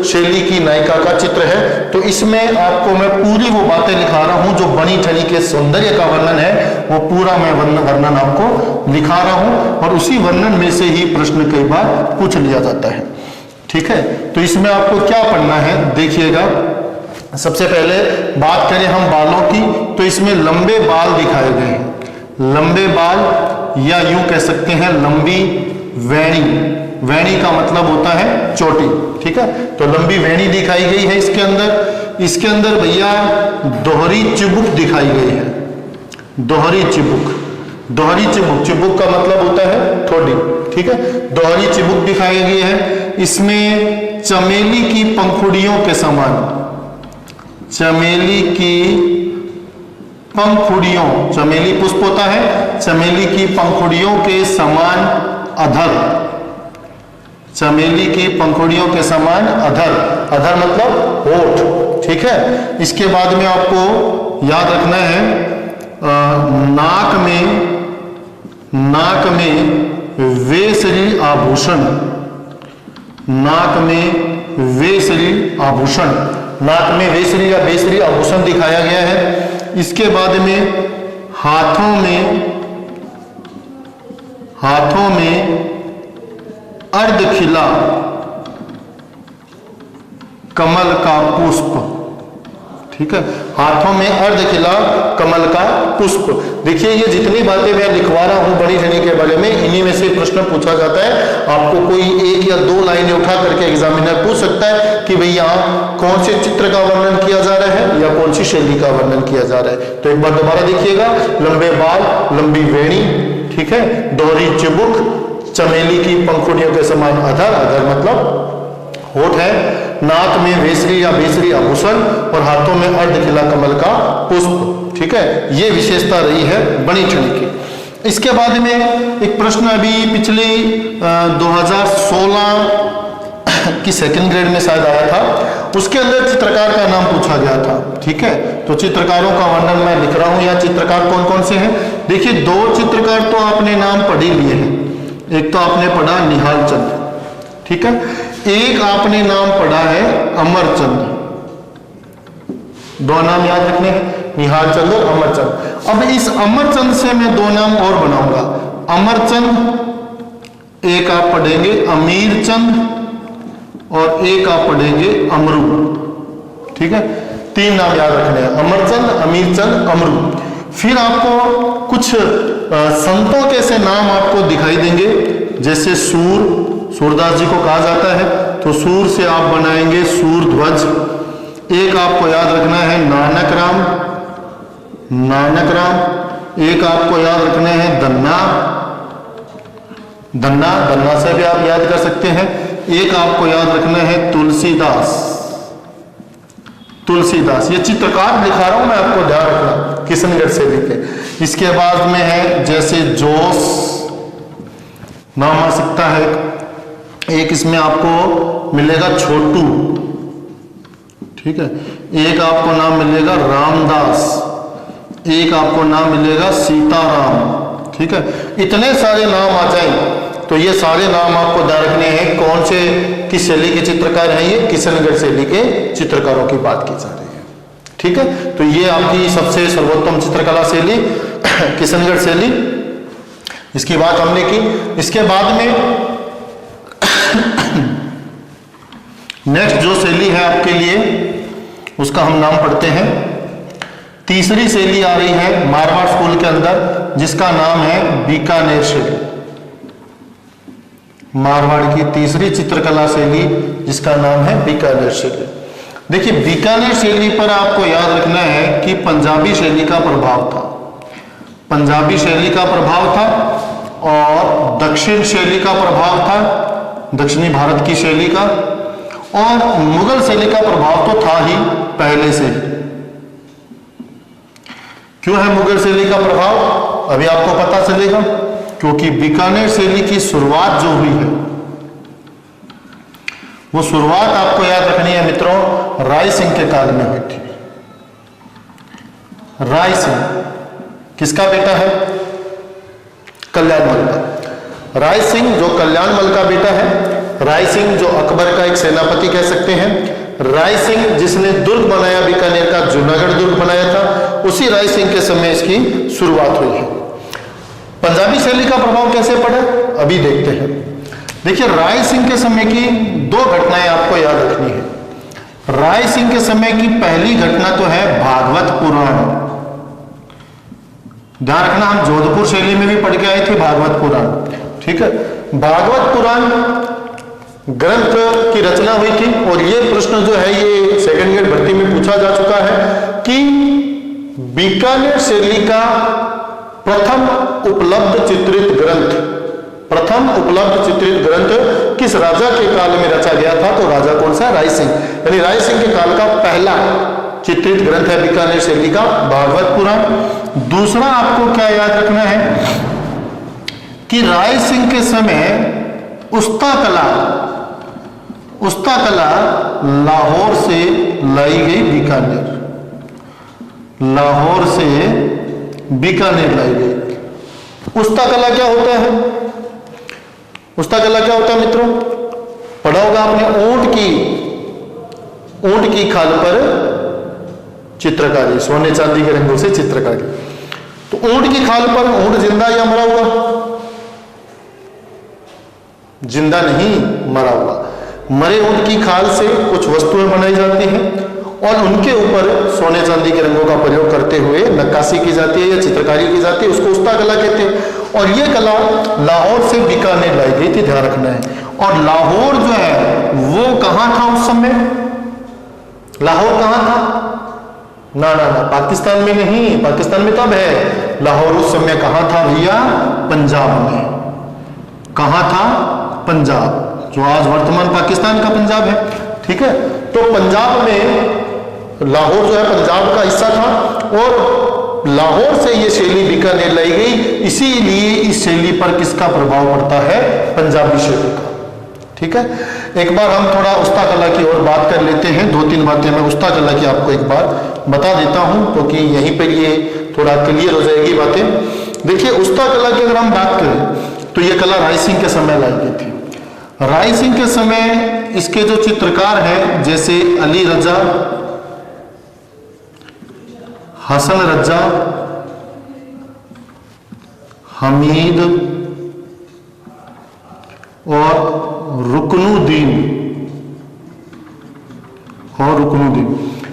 शैली की नायिका का चित्र है। तो इसमें आपको मैं पूरी वो बातें लिखा रहा हूं जो बनी ठनी के सौंदर्य का वर्णन है, वो पूरा मैं वर्णन आपको लिखा रहा हूं और उसी वर्णन में से ही प्रश्न कई बार पूछ लिया जाता है। ठीक है, तो इसमें आपको क्या पढ़ना है देखिएगा। सबसे पहले बात करें हम बालों की तो इसमें लंबे बाल दिखाए गए हैं, लंबे बाल या यूं कह सकते हैं लंबी वेणी। वेणी का मतलब होता है चोटी। ठीक है, तो लंबी वेणी दिखाई गई है इसके अंदर। इसके अंदर भैया दोहरी चिबुक दिखाई गई है, दोहरी चिबुक। दोहरी चिबुक, चिबुक का मतलब होता है ठोडी। ठीक है, दोहरी चिबुक दिखाई गई है। इसमें चमेली की पंखुड़ियों के समान, चमेली की पंखुड़ियों, चमेली पुष्प होता है, चमेली की पंखुड़ियों के समान अधर, चमेली की पंखुड़ियों के समान अधर, अधर मतलब होठ, ठीक है। इसके बाद में आपको याद रखना है नाक में वेसरी आभूषण, नाक में वेसरी आभूषण, नाक में वेसरी या बेसरी आभूषण दिखाया गया है। इसके बाद में हाथों में अर्धखिला कमल का पुष्प, ठीक है, हाथों में अर्धखिला कमल का पुष्प। देखिए ये जितनी बातें मैं लिखवा रहा हूं बड़ी शनि के बारे में, इन्हीं में से प्रश्न पूछा जाता है। आपको कोई एक या दो लाइनें उठा करके एग्जामिनर पूछ सकता है कि भाई यहाँ कौन से चित्र का वर्णन किया जा रहा है या कौन सी शैली का वर्णन किया जा रहा है। तो एक बार दोबारा देखिएगा, लंबे बाल, लंबी वेणी, ठीक है, दोहरी चिबुक, चमेली की पंखुड़ियों के समान अधर, अधर मतलब होठ है, नाक में वेसरी या बेसरी आभूषण और हाथों में अर्धखिला कमल का पुष्प, ठीक है। ये विशेषता रही है बड़ी ठनी की। इसके बाद में एक प्रश्न अभी पिछले 2016 की सेकंड ग्रेड में शायद आया था, उसके अंदर चित्रकार का नाम पूछा गया था, ठीक है। तो चित्रकारों का वर्णन मैं लिख रहा हूं, या चित्रकार कौन कौन से हैं। देखिए दो चित्रकार तो आपने नाम पढ़ ही लिए हैं, एक तो आपने पढ़ा निहाल चंद, ठीक है, एक आपने नाम पढ़ा है अमरचंद, दो नाम याद रखने हैं, निहाल चंद और अमरचंद। अब इस अमरचंद से मैं दो नाम और बनाऊंगा, अमरचंद, एक आप पढ़ेंगे अमीर चंद और एक आप पढ़ेंगे अमरू, ठीक है, तीन नाम याद रखने हैं, अमरचंद, अमीर चंद, अमरू। फिर आपको कुछ संतों के से नाम आपको दिखाई देंगे, जैसे सूरदास जी को कहा जाता है, तो सूर से आप बनाएंगे सूरध्वज। एक आपको याद रखना है नानक राम, एक आपको याद रखने हैं दन्ना से भी आप याद कर सकते हैं। एक आपको याद रखना है तुलसीदास। ये चित्रकार दिखा रहा हूं मैं, आपको ध्यान रखना, किशनगढ़ से लिखे। इसके बाद में है जैसे जोश नाम आ सकता है, एक इसमें आपको मिलेगा छोटू, ठीक है, एक आपको नाम मिलेगा रामदास, एक आपको नाम मिलेगा सीताराम, ठीक है। इतने सारे नाम आ जाए तो ये सारे नाम आपको ध्यान रखने हैं कौन से किस शैली के चित्रकार हैं। ये किशनगढ़ शैली के चित्रकारों की बात की जा रही है, ठीक है। तो ये आपकी सबसे सर्वोत्तम चित्रकला शैली किशनगढ़ शैली, इसकी बात हमने की। इसके बाद में नेक्स्ट जो शैली है आपके लिए उसका हम नाम पढ़ते हैं। तीसरी शैली आ रही है मारवाड़ स्कूल के अंदर, जिसका नाम है बीकानेर शैली। मारवाड़ की तीसरी चित्रकला शैली जिसका नाम है बीकानेर शैली। देखिए बीकानेर शैली पर आपको याद रखना है कि पंजाबी शैली का प्रभाव था, पंजाबी शैली का प्रभाव था और दक्षिण शैली का प्रभाव था, दक्षिणी भारत की शैली का, और मुगल शैली का प्रभाव तो था ही पहले से। क्यों है मुगल शैली का प्रभाव, अभी आपको पता चलेगा। क्योंकि बीकानेर शैली की शुरुआत जो हुई है वो शुरुआत आपको याद रखनी है मित्रों, राय सिंह के काल में हुई थी। राय सिंह किसका बेटा है, कल्याणमल का। राय सिंह जो कल्याणमल का बेटा है, राय सिंह जो अकबर का एक सेनापति कह सकते हैं, राय सिंह जिसने दुर्ग बनाया बीकानेर का, जूनागढ़ दुर्ग बनाया था, उसी राय सिंह के समय इसकी शुरुआत हुई है। पंजाबी शैली का प्रभाव कैसे पड़ा अभी देखते हैं। देखिए राय सिंह के समय की दो घटनाएं आपको याद रखनी है। राय सिंह के समय की पहली घटना तो है भागवत पुराण। ध्यान रखना, हम जोधपुर शैली में भी पढ़ के आए थे भागवत पुराण, ठीक है। भागवत पुराण ग्रंथ की रचना हुई थी और ये प्रश्न जो है ये सेकंड ग्रेड भर्ती में पूछा जा चुका है कि बीकानेर शैली का प्रथम उपलब्ध चित्रित ग्रंथ किस राजा के काल में रचा गया था? तो राजा कौन सा? राय सिंह। यानी राय सिंह के काल का पहला चित्रित ग्रंथ है बीकानेर शैली का भागवत पुराण। दूसरा आपको क्या याद रखना है कि राय सिंह के समय उस्ता कला लाहौर से लाई गई बीकानेर, लाहौर से बीकानेर लाई गई। उस्ता कला क्या होता है? उस्ता कला क्या होता है मित्रों? पढ़ा होगा आपने, ऊंट की खाल पर चित्रकारी, सोने चांदी के रंगों से चित्रकारी। तो ऊंट की खाल पर ऊंट जिंदा या मरा हुआ? जिंदा नहीं, मरा हुआ। मरे ऊंट की खाल से कुछ वस्तुएं बनाई जाती हैं और उनके ऊपर सोने चांदी के रंगों का प्रयोग करते हुए नक्काशी की जाती है या चित्रकारी की जाती है, उसको उस्ता कला कहते हैं। और ये कला लाहौर से बीकानेर लाई गई थी, ध्यान रखना है। और लाहौर जो है वो कहां था उस समय? लाहौर कहां था? ना पाकिस्तान में नहीं, पाकिस्तान में तब है। लाहौर उस समय कहां था भैया? पंजाब में। कहां था? पंजाब, जो आज वर्तमान पाकिस्तान का पंजाब है, ठीक है। तो पंजाब में लाहौर जो है पंजाब का हिस्सा था और लाहौर से ये शैली बीकानेर लाई गई। इसीलिए इस शैली पर किसका प्रभाव पड़ता है? पंजाबी शैली का, ठीक है। एक बार हम थोड़ा उस्ता कला की और बात कर लेते हैं। 2-3 बातें मैं उस्ता कला की आपको एक बार बता देता हूं, क्योंकि यहीं पर ये थोड़ा क्लियर हो जाएगी बातें। देखिए, उस्ता कला की अगर हम बात करें तो ये कला राय सिंह के समय लाई गई थी। राय सिंह के समय इसके जो चित्रकार हैं, जैसे अली रजा, हसन रजा, हमीद और रुकनुद्दीन,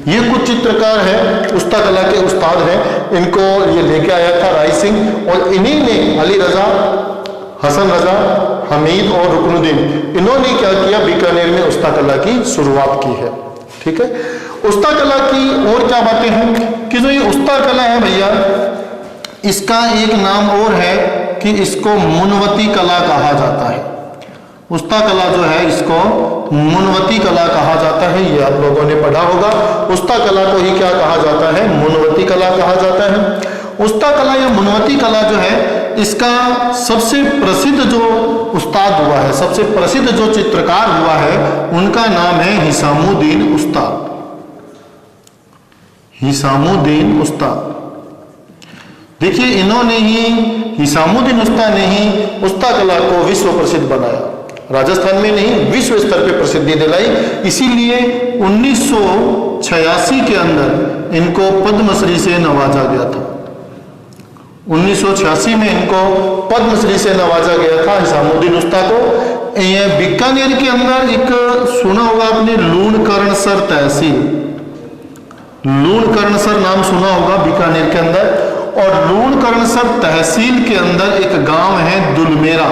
ये कुछ चित्रकार हैं, उस्ता कला के उस्ताद हैं। इनको ये लेके आया था राय सिंह और इन्हीं ने, अली रजा, हसन रजा, हमीद और रुकनुद्दीन, इन्होंने क्या किया? बीकानेर में उस्ता कला की शुरुआत की है, ठीक है। उस्ता कला की और क्या बातें हैं कि जो ये उस्ता कला है भैया, इसका एक नाम और है कि इसको मुनवती कला कहा जाता है। उस्ता कला जो है इसको मुनवती कला कहा जाता है, ये आप लोगों ने पढ़ा होगा। उस्ता कला को ही क्या कहा जाता है? मुनवती कला कहा जाता है। उस्ता कला या मुनवती कला जो है, इसका सबसे प्रसिद्ध जो उस्ताद हुआ है, सबसे प्रसिद्ध जो चित्रकार हुआ है, उनका नाम है हिसामुद्दीन उस्ता। हिसामुद्दीन उस्ता, देखिए इन्होंने ही, हिसामुद्दीन उस्ता ने ही उस्ता कला को विश्व प्रसिद्ध बनाया। राजस्थान में नहीं, विश्व स्तर पे प्रसिद्धि दिलाई। इसीलिए 1986 के अंदर इनको पद्मश्री से नवाजा गया था। 1986 में इनको पद्मश्री से नवाजा गया था हिसामुद्दीन उस्ता को। ये बीकानेर के अंदर एक सुना होगा आपने, लूणकरणसर तहसील, लूणकरणसर नाम सुना होगा बीकानेर के अंदर। और लूणकरणसर तहसील के अंदर एक गांव है दुलमेरा,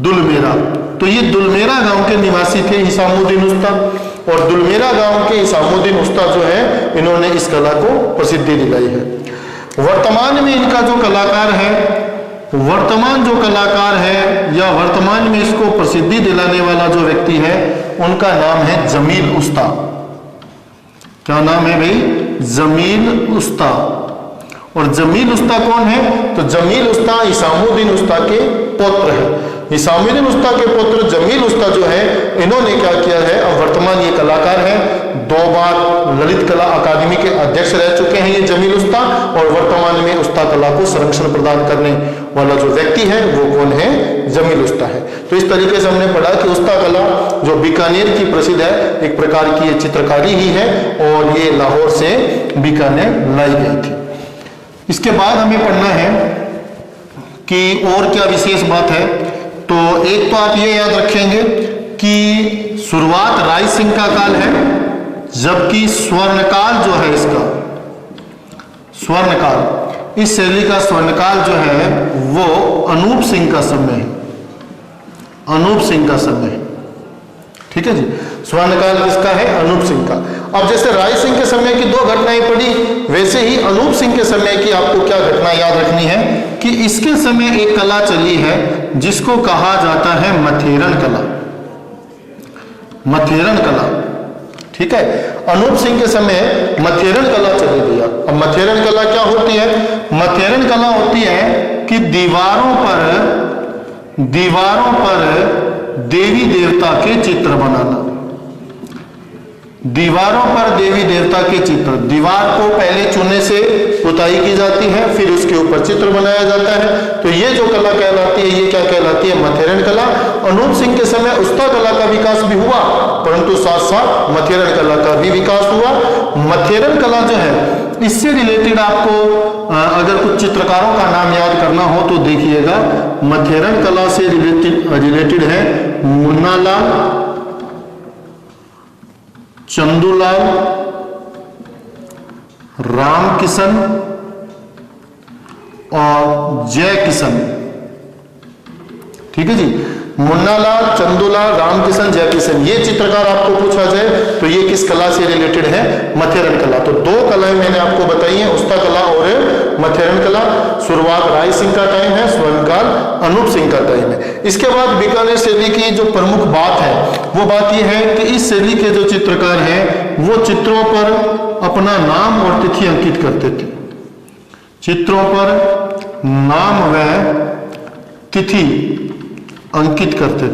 दुलमेरा। तो ये दुलमेरा गांव के निवासी थे हिसामुद्दीन उस्ता, और दुलमेरा गांव के हिसामुद्दीन उस्ता जो है, इन्होंने इस कला को प्रसिद्धि दिलाई है। वर्तमान में इनका जो कलाकार है, वर्तमान जो कलाकार है या वर्तमान में इसको प्रसिद्धि दिलाने वाला जो व्यक्ति है, उनका नाम है जमील उस्ता। क्या नाम है भाई? जमील उस्ता। और जमील उस्ता कौन है? तो जमील उस्ता हिसामुद्दीन उस्ता के पुत्र है। हिसामुद्दीन उस्ता के पुत्र जमील उस्ता जो है, इन्होंने क्या किया है, अब वर्तमान ये कलाकार है, 2 बार ललित कला अकादमी के अध्यक्ष रह चुके हैं ये जमील उस्ता। और वर्तमान में उस्ता कला को संरक्षण प्रदान करने वाला जो व्यक्ति है वो कौन है? जमील उस्ता है। तो इस तरीके से हमने पढ़ा कि उस्ता कला जो बीकानेर की प्रसिद्ध है, एक प्रकार की ये चित्रकारी ही है और ये लाहौर से बीकानेर लाई गई थी। इसके बाद हमें पढ़ना है कि और क्या विशेष बात है। तो एक तो आप ये याद रखेंगे कि शुरुआत राय सिंह का काल है, जबकि स्वर्णकाल जो है इसका, स्वर्णकाल, इस शैली का स्वर्णकाल जो है वो अनूप सिंह का समय है, अनूप सिंह का समय है, ठीक है जी। स्वर्णकाल किसका है? अनूप सिंह का। अब जैसे राय सिंह के समय की 2 घटनाएं पड़ी, वैसे ही अनूप सिंह के समय की आपको क्या घटना याद रखनी है कि इसके समय एक कला चली है जिसको कहा जाता है मथेरन कला। मथेरन कला, ठीक है। अनूप सिंह के समय मथेरन कला चली भैया। अब मथेरन कला क्या होती है? मथेरन कला होती है कि दीवारों पर देवी देवता के चित्र बनाना। दीवारों पर देवी देवता के चित्र, दीवार को पहले चूने से पुताई की जाती है, फिर उसके ऊपर चित्र बनाया जाता है। तो ये जो कला कहलाती है, ये क्या कहलाती है? मथेरन कला। अनूप सिंह के समय उस्ता कला का विकास भी हुआ, परंतु साथ साथ मथेरन कला का भी विकास हुआ। मथेरन कला जो है, इससे रिलेटेड आपको अगर कुछ चित्रकारों का नाम याद करना हो तो देखिएगा, मथेरन कला से रिलेटेड है मुन्नालाल, चंदूलाल, रामकिशन और जय किशन। ठीक है जी, मुन्नालाल, चंदूलाल, रामकिशन, जय किशन, ये चित्रकार आपको पूछा जाए तो ये किस कला से रिलेटेड है? मथेरन कला। तो 2 कलाएं मैंने आपको बताई हैं, उस्ता कला और मथेरन कला। शुरुआत राय सिंह का टाइम है, स्वर्णकाल अनूप सिंह का टाइम है। इसके बाद बीकानेर शैली की जो प्रमुख बात है वो बात यह है कि इस शैली के जो चित्रकार हैं वो चित्रों पर अपना नाम और तिथि अंकित करते थे। चित्रों पर नाम व तिथि अंकित करते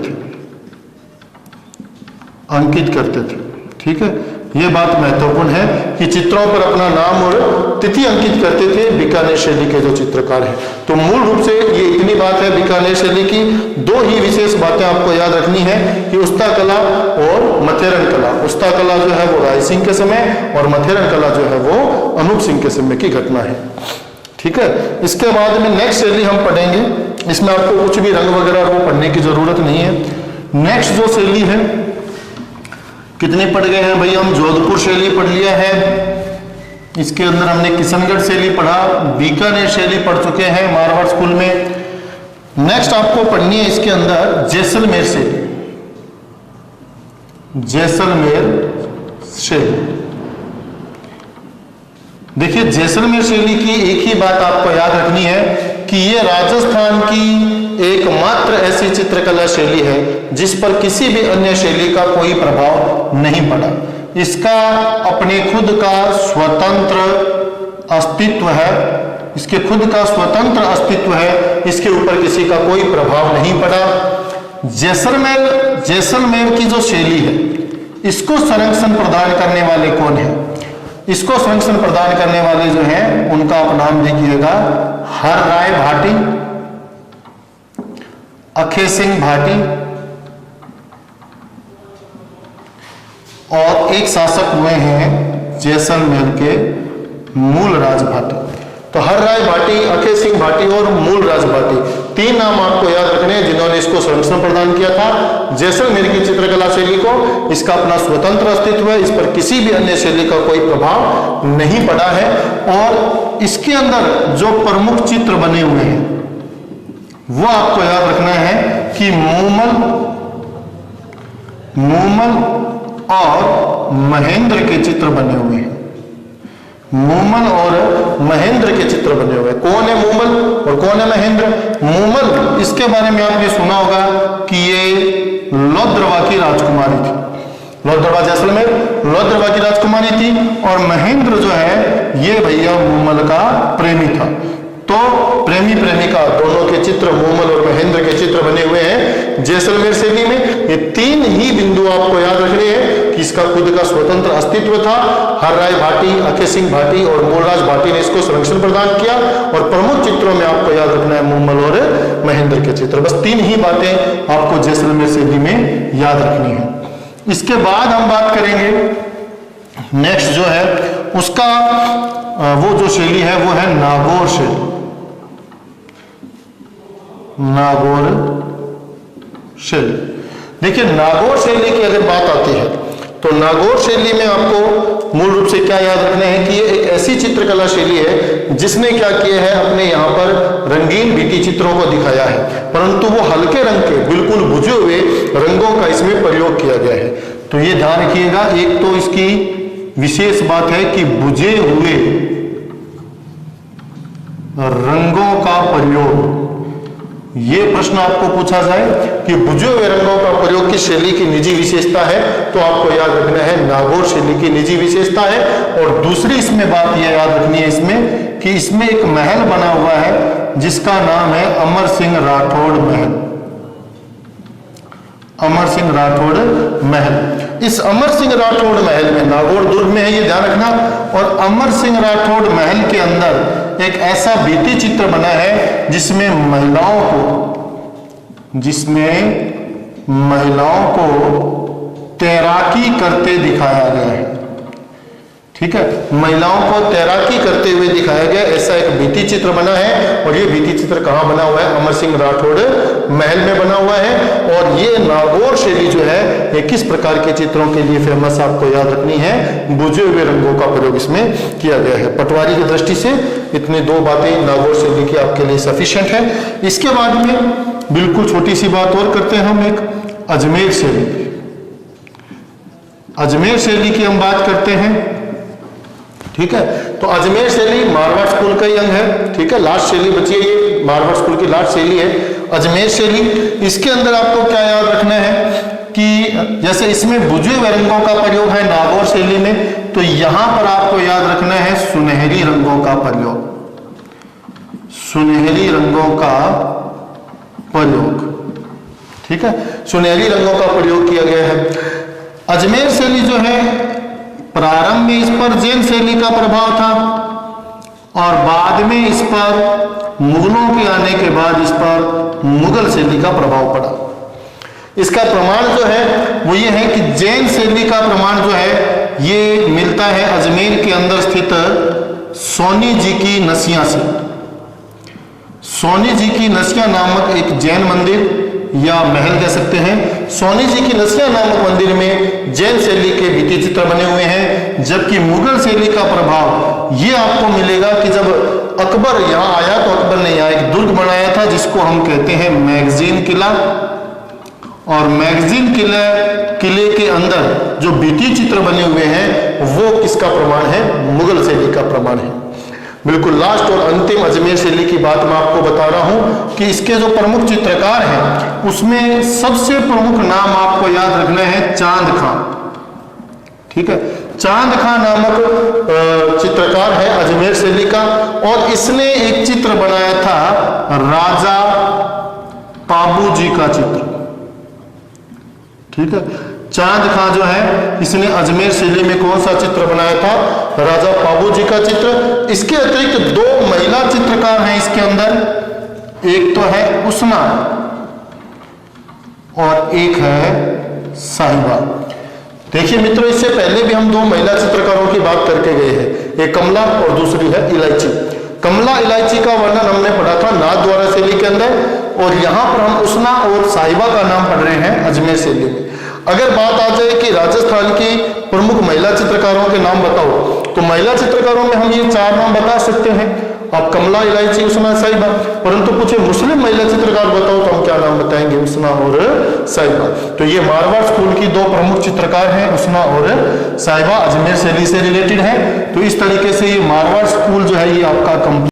थे। ठीक है, ये बात महत्वपूर्ण है कि चित्रों पर अपना नाम और तिथि अंकित करते थे बीकानेर शैली के जो चित्रकार हैं। तो मूल रूप से ये इतनी बात है बीकानेर शैली की। 2 ही विशेष बातें आपको याद रखनी है कि उस्ता कला और मथेरन कला। उस्ता कला जो है वो राय सिंह के समय और मथेरन कला जो है वो अनूप सिंह के समय की घटना है। ठीक है, इसके बाद में नेक्स्ट शैली हम पढ़ेंगे, इसमें आपको कुछ भी रंग वगैरह वो पढ़ने की जरूरत नहीं है। नेक्स्ट जो शैली है, कितने पढ़ गए हैं भैया? हम जोधपुर शैली पढ़ लिया है, इसके अंदर हमने किशनगढ़ शैली पढ़ा, बीकानेर शैली पढ़ चुके हैं मारवाड़ स्कूल में। नेक्स्ट आपको पढ़नी है इसके अंदर जैसलमेर शैली। जैसलमेर शैली, देखिए जैसलमेर शैली की एक ही बात आपको याद रखनी है कि ये राजस्थान की एकमात्र ऐसी चित्रकला शैली है जिस पर किसी भी अन्य शैली का कोई प्रभाव नहीं पड़ा। इसका अपने खुद का स्वतंत्र अस्तित्व है, इसके खुद का स्वतंत्र अस्तित्व है, इसके ऊपर किसी का कोई प्रभाव नहीं पड़ा। जैसलमेर की जो शैली है, इसको संरक्षण प्रदान करने वाले कौन है? इसको संरक्षण प्रदान करने वाले जो हैं उनका आप नाम देखिएगा, हर राय भाटी, अखे सिंह भाटी और एक शासक हुए हैं जैसलमेर के मूलराज भाटी। तो हर राय भाटी, अखे सिंह भाटी और मूलराज भाटी, 3 नाम आपको याद रखने हैं जिन्होंने इसको संरक्षण प्रदान किया था जैसलमेर की चित्रकला शैली को। इसका अपना स्वतंत्र अस्तित्व है, इस पर किसी भी अन्य शैली का कोई प्रभाव नहीं पड़ा है। और इसके अंदर जो प्रमुख चित्र बने हुए हैं वो आपको याद रखना है कि मूमल और महेंद्र के चित्र बने हुए हैं। मूमल और महेंद्र के चित्र बने हुए हैं। कौन है मूमल और कौन है महेंद्र? मूमल, इसके बारे में आपने सुना होगा कि ये लोद्रवा की राजकुमारी थी। लोद्रवा जैसलमेर लोद्रवा की राजकुमारी थी और महेंद्र जो है ये भैया मूमल का प्रेमी था। तो प्रेमी प्रेमिका दोनों के चित्र, मूमल और महेंद्र के चित्र बने हुए हैं जैसलमेर शैली में। ये 3 ही बिंदु आपको याद रखने हैं कि इसका खुद का स्वतंत्र अस्तित्व था। हर राय भाटी, अखे सिंह भाटी और मूलराज भाटी ने इसको संरक्षण प्रदान किया। और प्रमुख चित्रों में आपको याद रखना है मूमल और महेंद्र के चित्र। बस 3 ही बातें आपको जैसलमेर शैली में याद रखनी है। इसके बाद हम बात करेंगे नेक्स्ट जो है उसका वो जो शैली है वो है नागौर शैली। नागौर शैली, देखिए नागौर शैली की अगर बात आती है तो नागौर शैली में आपको मूल रूप से क्या याद रखना है कि ये एक ऐसी चित्रकला शैली है जिसने क्या किया है, अपने यहाँ पर रंगीन भित्ति चित्रों को दिखाया है, परंतु वो हल्के रंग के बिल्कुल बुझे हुए रंगों का इसमें प्रयोग किया गया है। तो ये ध्यान रखिएगा, एक तो इसकी विशेष बात है कि बुझे हुए रंगों का प्रयोग। ये प्रश्न आपको पूछा जाए कि बुझे हुए रंगों का प्रयोग की शैली की निजी विशेषता है, तो आपको याद रखना है नागौर शैली की निजी विशेषता है। और दूसरी इसमें बात यह याद रखनी है इसमें कि इसमें एक महल बना हुआ है जिसका नाम है अमर सिंह राठौड़ महल। अमर सिंह राठौड़ महल, इस अमर सिंह राठौड़ महल में, नागौर दुर्ग में है ये ध्यान रखना, और अमर सिंह राठौड़ महल के अंदर एक ऐसा भित्ति चित्र बना है जिसमें महिलाओं को तैराकी करते दिखाया गया है। ठीक है, महिलाओं को तैराकी करते हुए दिखाया गया, ऐसा एक भित्ति चित्र बना है। और ये भित्ति चित्र कहाँ बना हुआ है? अमर सिंह राठौड़ महल में बना हुआ है। और ये नागौर शैली जो है ये किस प्रकार के चित्रों के लिए फेमस, आपको याद रखनी है, बुझे हुए रंगों का प्रयोग इसमें किया गया है। पटवारी की दृष्टि से इतनी दो बातें नागौर शैली की आपके लिए सफिशिएंट है। इसके बाद में बिल्कुल छोटी सी बात और करते हैं हम, एक अजमेर शैली। अजमेर शैली की हम बात करते हैं। ठीक है, तो अजमेर शैली मारवाड़ स्कूल का ही अंग है। ठीक है, लास्ट शैली बची है, ये मारवाड़ स्कूल की लास्ट शैली है अजमेर शैली। इसके अंदर आपको क्या याद रखना है कि जैसे इसमें बुझे हुए रंगों का प्रयोग है नागौर शैली में, तो यहां पर आपको याद रखना है सुनहरी रंगों का प्रयोग। सुनहरी रंगों का प्रयोग, ठीक है, सुनहरी रंगों का प्रयोग किया गया है। अजमेर शैली जो है प्रारंभ में इस पर जैन शैली का प्रभाव था और बाद में इस पर मुगलों के आने के बाद इस पर मुगल शैली का प्रभाव पड़ा। इसका प्रमाण जो है वो ये है कि जैन शैली का प्रमाण जो है ये मिलता है अजमेर के अंदर स्थित सोनी जी की नसिया से। सोनी जी की नसिया नामक एक जैन मंदिर या महल कह सकते हैं, सोनी जी की नसिया नामक मंदिर में जैन शैली के भित्ति चित्र बने हुए हैं। जबकि मुगल शैली का प्रभाव ये आपको मिलेगा कि जब अकबर यहाँ आया तो अकबर ने यहाँ एक दुर्ग बनाया था जिसको हम कहते हैं मैगजीन किला। और मैगजीन किले के अंदर जो भित्ति चित्र बने हुए हैं वो किसका प्रमाण है? मुगल शैली का प्रमाण है। बिल्कुल लास्ट और अंतिम अजमेर शैली की बात मैं आपको बता रहा हूं कि इसके जो प्रमुख चित्रकार हैं उसमें सबसे प्रमुख नाम आपको याद रखना है चांद खां। ठीक है, चांद खां नामक चित्रकार है अजमेर शैली का, और इसने एक चित्र बनाया था राजा पाबू जी का चित्र। ठीक है, चांद खां जो है इसने अजमेर शैली में कौन सा चित्र बनाया था? राजा पाबू जी का चित्र। इसके अतिरिक्त दो महिला चित्रकार हैं इसके अंदर, एक तो है उसना और एक है साहिबा। देखिए मित्रों, इससे पहले भी हम दो महिला चित्रकारों की बात करके गए हैं, एक कमला और दूसरी है इलायची। कमला इलायची का वर्णन हमने पढ़ा था नाथद्वारा शैली के अंदर, और यहाँ पर हम उसना और साहिबा का नाम पढ़ रहे हैं अजमेर शैली में। अगर बात आ जाए कि राजस्थान की प्रमुख महिला चित्रकारों के नाम बताओ, तो महिला चित्रकारों में हम ये चार नाम बता सकते हैं, अब कमला, इलायची, उसना, साहिबा। परंतु पूछे मुस्लिम महिला चित्रकार बताओ तो हम क्या नाम बताएंगे? उसना और साहिबा। तो ये मारवाड़ स्कूल की दो प्रमुख चित्रकार हैं, उसना और साहिबा, अजमेर शैली से रिलेटेड है। तो इस तरीके से ये मारवाड़ स्कूल जो है ये आपका